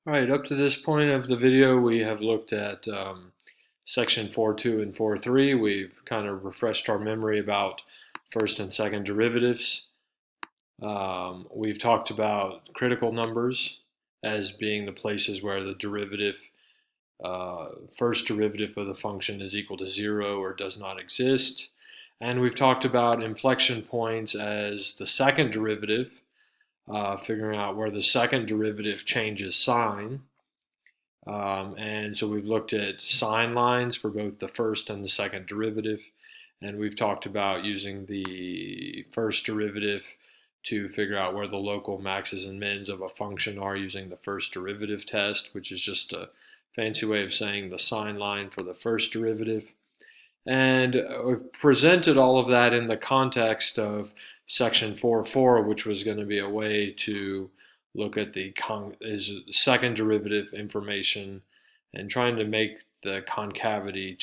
All right, up to this point of the video, we have looked at section 4.2 and 4.3. We've kind of refreshed our memory about first and second derivatives. We've talked about critical numbers as being the places where the first derivative of the function is equal to 0 or does not exist. And we've talked about inflection points as the second derivative, figuring out where the second derivative changes sign. And so we've looked at sign lines for both the first and the second derivative. And we've talked about using the first derivative to figure out where the local maxes and mins of a function are using the first derivative test, which is just a fancy way of saying the sign line for the first derivative. And we've presented all of that in the context of section 4.4, which was going to be a way to look at the second derivative information and trying to make the concavity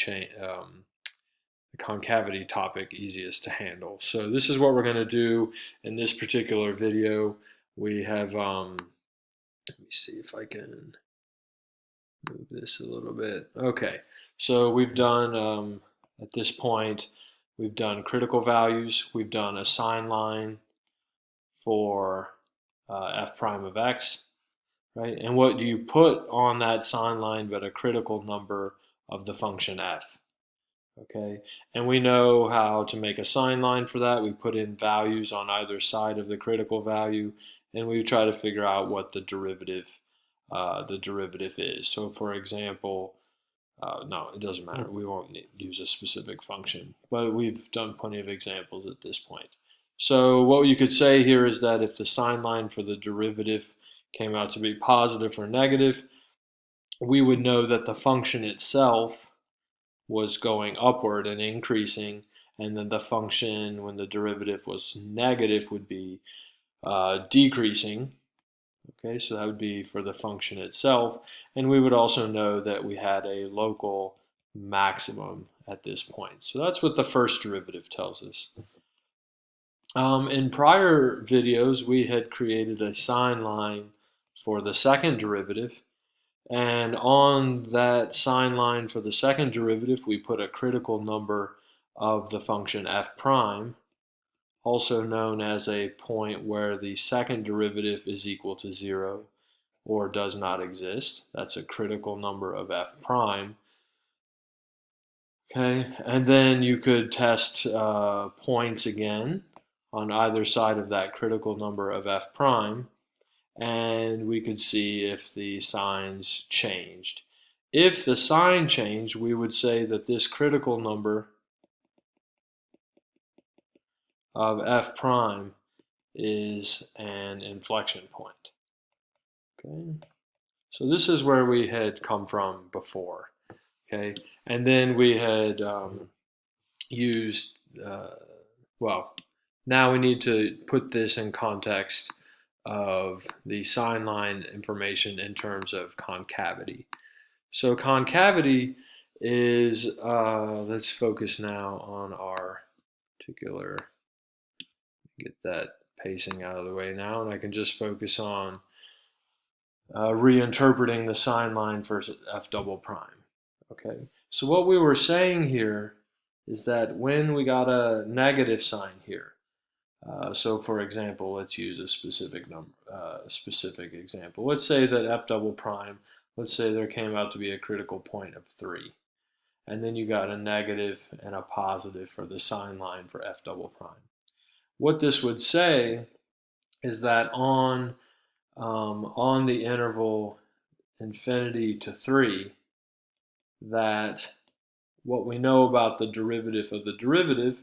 topic easiest to handle. So this is what we're going to do in this particular video. We have, let me see if I can move this a little bit. Okay, so we've done, at this point, we've done critical values, we've done a sign line for f prime of x, right? And what do you put on that sign line but a critical number of the function f? Okay, and we know how to make a sign line for that. We put in values on either side of the critical value, and we try to figure out what the derivative is. So, for example, no, it doesn't matter. We won't use a specific function, but we've done plenty of examples at this point. So what you could say here is that if the sign line for the derivative came out to be positive or negative, we would know that the function itself was going upward and increasing, and then the function, when the derivative was negative, would be decreasing. Okay, so that would be for the function itself, and we would also know that we had a local maximum at this point. So that's what the first derivative tells us. In prior videos, we had created a sign line for the second derivative, and on that sign line for the second derivative, we put a critical number of the function f prime, also known as a point where the second derivative is equal to 0 or does not exist. That's a critical number of f prime. Okay, and then you could test points again on either side of that critical number of f prime, and we could see if the signs changed. If the sign changed, we would say that this critical number of f prime is an inflection point. Okay, so this is where we had come from before. Okay, and then we had used, well, now we need to put this in context of the sign line information in terms of concavity. So concavity is, let's focus now on our particular, get that pacing out of the way now, and I can just focus on reinterpreting the sign line for f double prime. Okay, so what we were saying here is that when we got a negative sign here, so for example, let's use a specific example. Let's say that f double prime, let's say there came out to be a critical point of 3. And then you got a negative and a positive for the sign line for f double prime. What this would say is that on the interval infinity to 3, that what we know about the derivative of the derivative,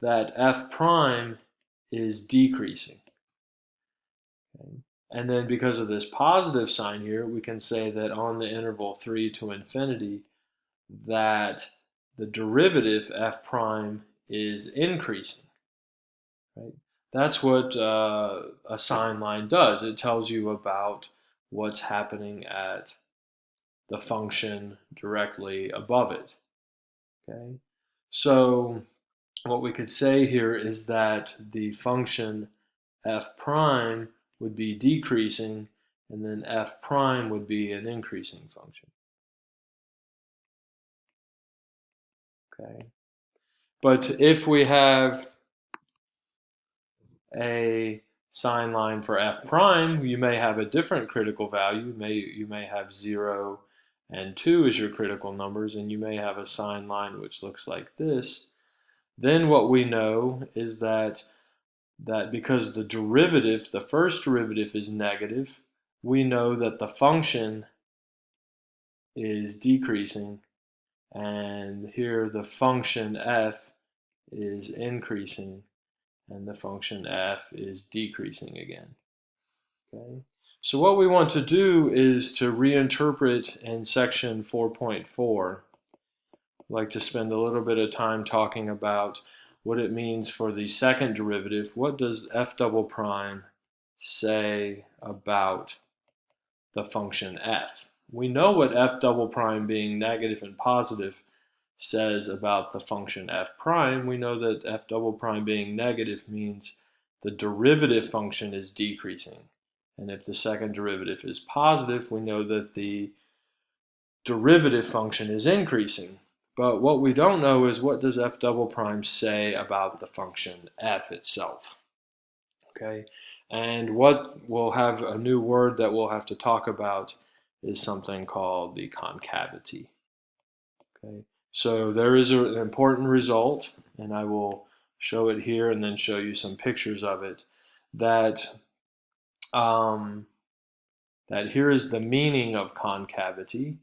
that f prime is decreasing. Okay. And then because of this positive sign here, we can say that on the interval 3 to infinity, that the derivative f prime is increasing. Right? That's what a sign line does. It tells you about what's happening at the function directly above it. Okay, so what we could say here is that the function f prime would be decreasing and then f prime would be an increasing function. Okay, but if we have a sign line for f prime, you may have a different critical value. You may have 0 and 2 as your critical numbers, and you may have a sign line which looks like this. Then what we know is that because the derivative, the first derivative is negative, we know that the function is decreasing, and here the function f is increasing, and the function f is decreasing again. Okay. So what we want to do is to reinterpret in section 4.4. I'd like to spend a little bit of time talking about what it means for the second derivative. What does f double prime say about the function f? We know what f double prime being negative and positive says about the function f prime. We know that f double prime being negative means the derivative function is decreasing. And if the second derivative is positive, we know that the derivative function is increasing. But what we don't know is what does f double prime say about the function f itself. Okay, and what we'll have a new word that we'll have to talk about is something called the concavity. Okay, so there is an important result, and I will show it here and then show you some pictures of it, that that here is the meaning of concavity.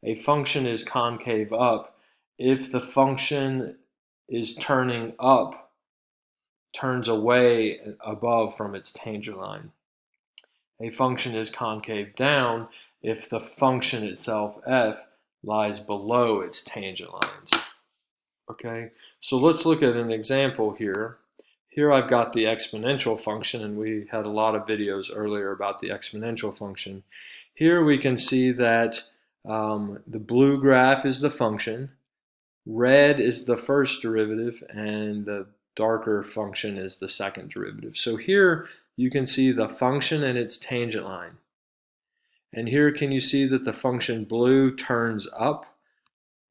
A function is concave up if the function is turning up, turns away above from its tangent line. A function is concave down if the function itself, f, lies below its tangent lines. Okay, so let's look at an example here. Here I've got the exponential function, and we had a lot of videos earlier about the exponential function. Here we can see that the blue graph is the function, red is the first derivative, and the darker function is the second derivative. So here you can see the function and its tangent line. And here can you see that the function blue turns up?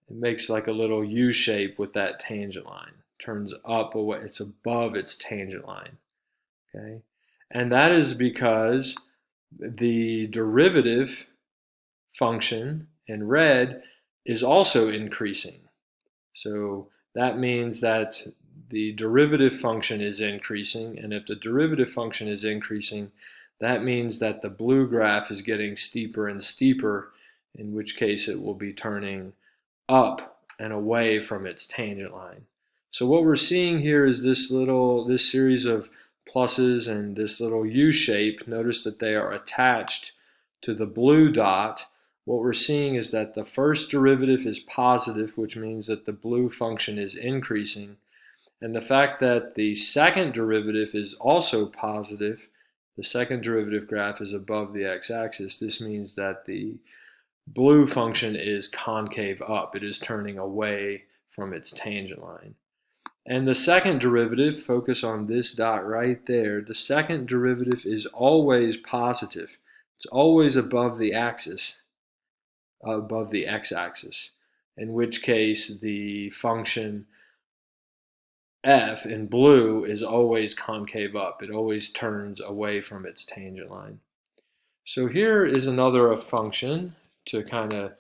It makes like a little U shape with that tangent line. Turns up away, it's above its tangent line. Okay, and that is because the derivative function in red is also increasing. So that means that the derivative function is increasing, and if the derivative function is increasing, that means that the blue graph is getting steeper and steeper, in which case it will be turning up and away from its tangent line. So what we're seeing here is this series of pluses and this little U shape. Notice that they are attached to the blue dot. What we're seeing is that the first derivative is positive, which means that the blue function is increasing. And the fact that the second derivative is also positive, the second derivative graph is above the x-axis, this means that the blue function is concave up. It is turning away from its tangent line. And the second derivative, focus on this dot right there, the second derivative is always positive. It's always above the axis, above the x-axis, in which case the function f in blue is always concave up. It always turns away from its tangent line. So here is another function to kind of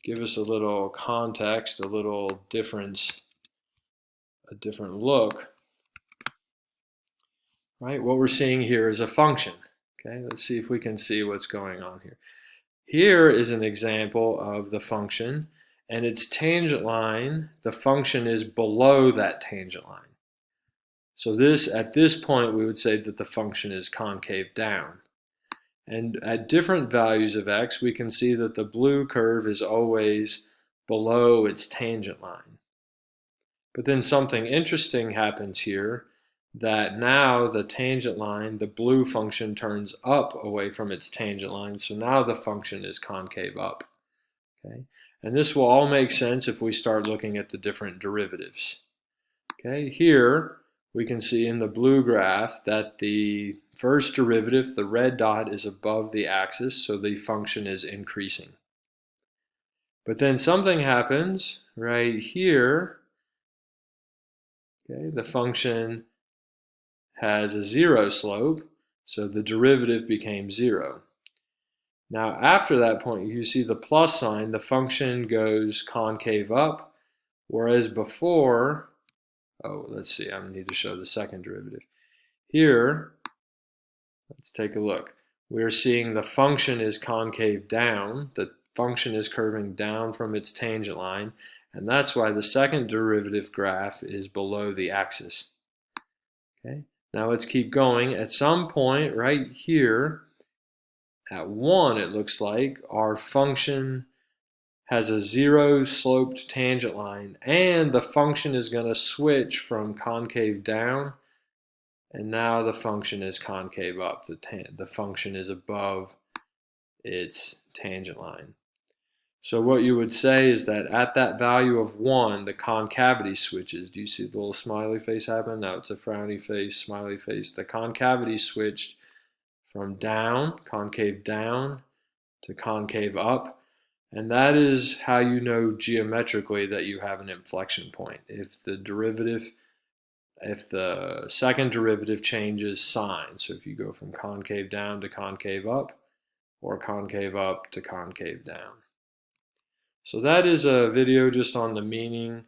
give us a little context, a little difference, a different look. Right? What we're seeing here is a function. Okay, let's see if we can see what's going on here. Here is an example of the function, and its tangent line, the function is below that tangent line. So at this point, we would say that the function is concave down. And at different values of x, we can see that the blue curve is always below its tangent line. But then something interesting happens here, that now the tangent line, the blue function, turns up away from its tangent line, so now the function is concave up. Okay? And this will all make sense if we start looking at the different derivatives. Okay? Here, we can see in the blue graph that the first derivative, the red dot, is above the axis, so the function is increasing. But then something happens right here. Okay, the function has a zero slope, so the derivative became zero. Now after that point, you see the plus sign, the function goes concave up, whereas before, let's see, I need to show the second derivative. Here, let's take a look. We're seeing the function is concave down, the function is curving down from its tangent line, and that's why the second derivative graph is below the axis. Okay, now let's keep going. At some point right here, at 1, it looks like our function has a zero sloped tangent line, and the function is going to switch from concave down, and now the function is concave up. The function is above its tangent line. So what you would say is that at that value of 1, the concavity switches. Do you see the little smiley face happen? Now it's a frowny face, smiley face. The concavity switched from down, concave down, to concave up. And that is how you know geometrically that you have an inflection point. If the second derivative changes sign, so if you go from concave down to concave up, or concave up to concave down. So that is a video just on the meaning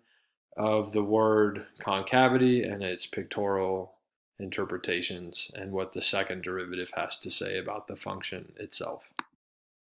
of the word concavity and its pictorial interpretations and what the second derivative has to say about the function itself.